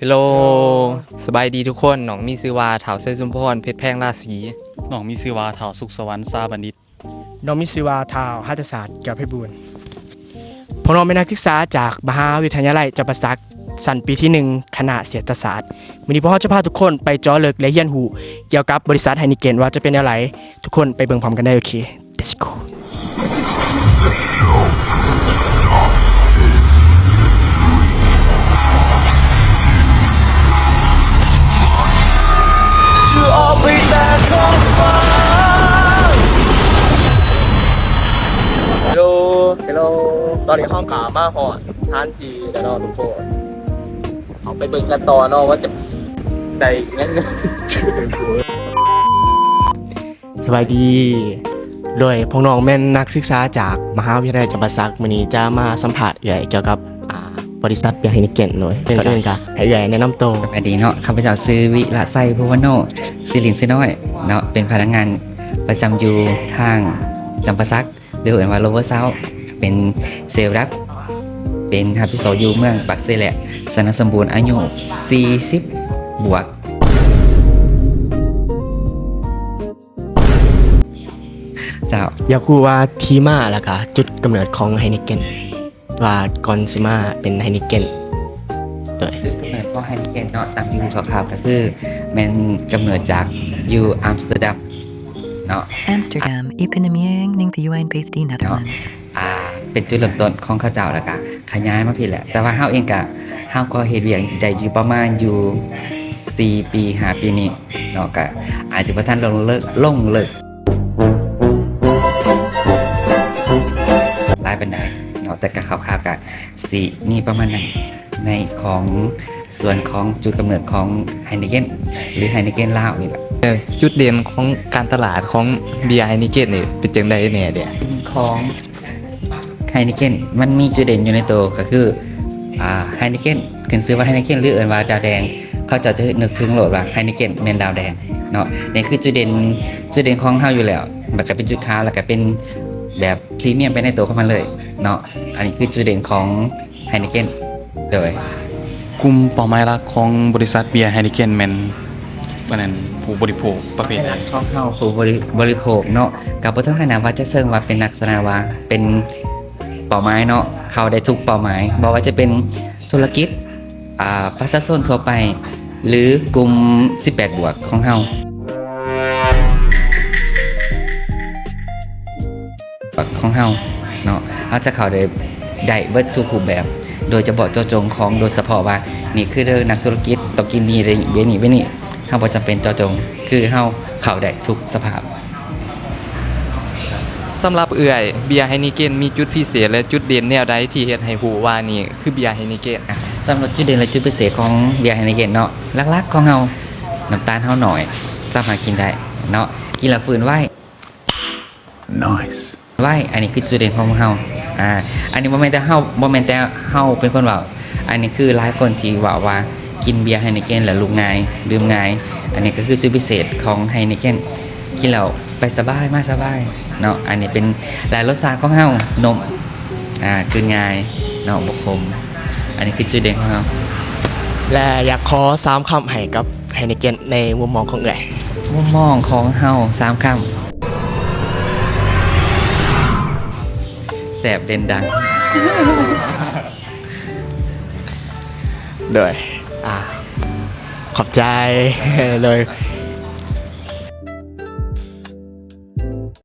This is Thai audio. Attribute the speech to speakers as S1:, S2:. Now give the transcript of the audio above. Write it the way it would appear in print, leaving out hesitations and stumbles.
S1: ฮัลโหลสบายดีทุกคนน้องมีชื่อว่าเฒ่าเซยชุมพรเพชรแพงราศี
S2: น้องมีชื่อว่าเฒ่าสุขสวรรค์ซาบัณฑิต
S3: น้องมิศิวาทาวหัตถศาสตร์แก้วไพบูลย์พวกน้องเป็นนักศึกษาจากมหาวิทยาลัยจำปาสักสันปีที่ 1 คณะเศรษฐศาสตร์วันนี้พวกเราจะพาทุกคนไปเจาะลึกและเรียนรู้เกี่ยวกับบริษัทไฮนิเกนว่าจะเป็นอะไรทุกคนไปเบิ่งพร้อมกันได้โอเค Let's go
S4: ฮัลโหลตอนนี้ห้องกามาหอดท่านทีแล้วเนาะทุกคนเอาไปเบิ่งกันต่อเนาะว่าจะได้งั้น
S3: สวัสดีโดยพวกน้องแม่นนักศึกษาจากมหาวิทยาลัยจำปาสักมื้อนี้จะมาสัมภาษณ์เกี่ยวกับบริษัทเบียร์ไฮนิเกนเลยก่อนอื่นก็ให้แนะนำตัว
S5: สวัสดีเนาะข้าพเจ้าซื้อวิละไซภูวโนศิรินซิน้อยเนาะเป็นพนักงานประจำอยู่ทางจำปาสักหรือว่าโลเวอร์เซาเป็นเซลล์รับเป็นฮับพิโซอยู่เมืองปักเซแหละสนสมบูรณ์อายุ40 บวกเจ้า
S3: อยากรู้ว่าที่มาแล้วก็จุดกำเนิดของไฮนิเกนว่าก่อนสิมาเป็นไฮนิเกนโดย
S5: จุดกำเนิดของไฮนิเกนเนาะตามที่รู้คร่าวๆก็คือมันกำเนิดจากอยู่อัมสเตอร์ดัมเนาะ
S6: Amsterdam, Ippenemiering, Ning the UN Beth D Netherlands.
S5: เป็นจุดเริ่มต้นของข้าวเจ้าแล้วก็ขยายมาพี่แหละ แต่ว่าเฮาเองก็เฮาก็เฮ็ดเวียกได้อยู่ประมาณอยู่4 ปี5 ปีนี้เนาะก็อาจสิบ่ทันลงเลิกหลายปานใดเนาะแต่ก็คร่าวๆก็สิมีประมาณนั้นในของส่วนของจุดกำเนิดของไฮนิเกนหรือไฮนิเกนลาวนี่แหละ
S1: จุดเด่นของการตลาดของเบียร์ไฮนิเกนนี่เป็นจังไดแหน่เด้
S5: ของไฮนิเกนมันมีจุดเด่นอยู่ในตัวก็คือไฮนิเกนขึ้นชื่อว่าไฮนิเกนหรือเอิ้นว่าดาวแดงเขาจะนึกถึงโหลดว่าไฮนิเกนแม่นดาวแดงเนาะนี่คือจุดเด่นของเฮาอยู่แล้วมันก็เป็นจุดขาวแล้วก็เป็นแบบพรีเมียมไปในตัวของมันเลยเนาะอันนี้คือจุดเด่นของไฮนิเกนโดย
S2: กลุ่มเป้าหมายหลักของบริษัทเบียร์ไฮนิเกนแม่นว่านั้นผู้บริโภคประเภทใด
S5: ช่องเฮาผู้บริโภคเนาะกับบ่ต้องขนาดว่าจะเชิงว่าเป็นลักษณะว่าเป็นเป้าหมายเนาะเข้าได้ทุกเป้าหมายบ่ว่าจะเป็นธุรกิจประชาชนทั่วไปหรือกลุ่ม18 บวกของเฮาเนาะเฮาจะเข้าได้เบิดทุกรูปแบบโดยจะบอกเจาะจงของโดยเฉพาะว่านี่คือเด้อนักธุรกิจต้องกินนี่ได้เว้นนี่เฮาบ่จำเป็นเจาะจงคือเฮาเข้าได้ทุกสภาพ
S1: สำหรับเอื่อยเบียร์ไฮนิเกนมีจุดพิเศษและจุดเด่นแนวใดที่เฮ็ดให้ฮู้ว่านี่คือเบียร์ไฮนิเกน
S5: สำหรับจุดเด่นและจุดพิเศษของเบียร์ไฮนิเกนเนาะหลักๆของเฮาน้ำตาลเฮาหน่อยสามารถกินได้เนาะกินแล้วฟื้นไว้
S2: Nice
S5: ไว้อันนี้คือจุดเด่นของเฮาอันนี้บ่แม่นแต่เฮาเป็นคนเว้าอันนี้คือหลายคนที่ว่ากินเบียร์ไฮนิเกนแล้วลุกง่ายดื่มง่ายอันนี้ก็คือจุดพิเศษของไฮนิเกนกินแล้วไปสบายมาสบายเนาะอันนี้เป็นหลายรสชาติของเฮานมคือง่ายเนาะบ่ขมอันนี้คือจุดเด่นของเฮา
S3: และอยากขอ3คำให้กับไฮนิเกนในมุมมองของเอ๋ย
S5: มุมมองของเฮา3 คำแสบเด่นดัง
S3: โดยขอบใจ เลย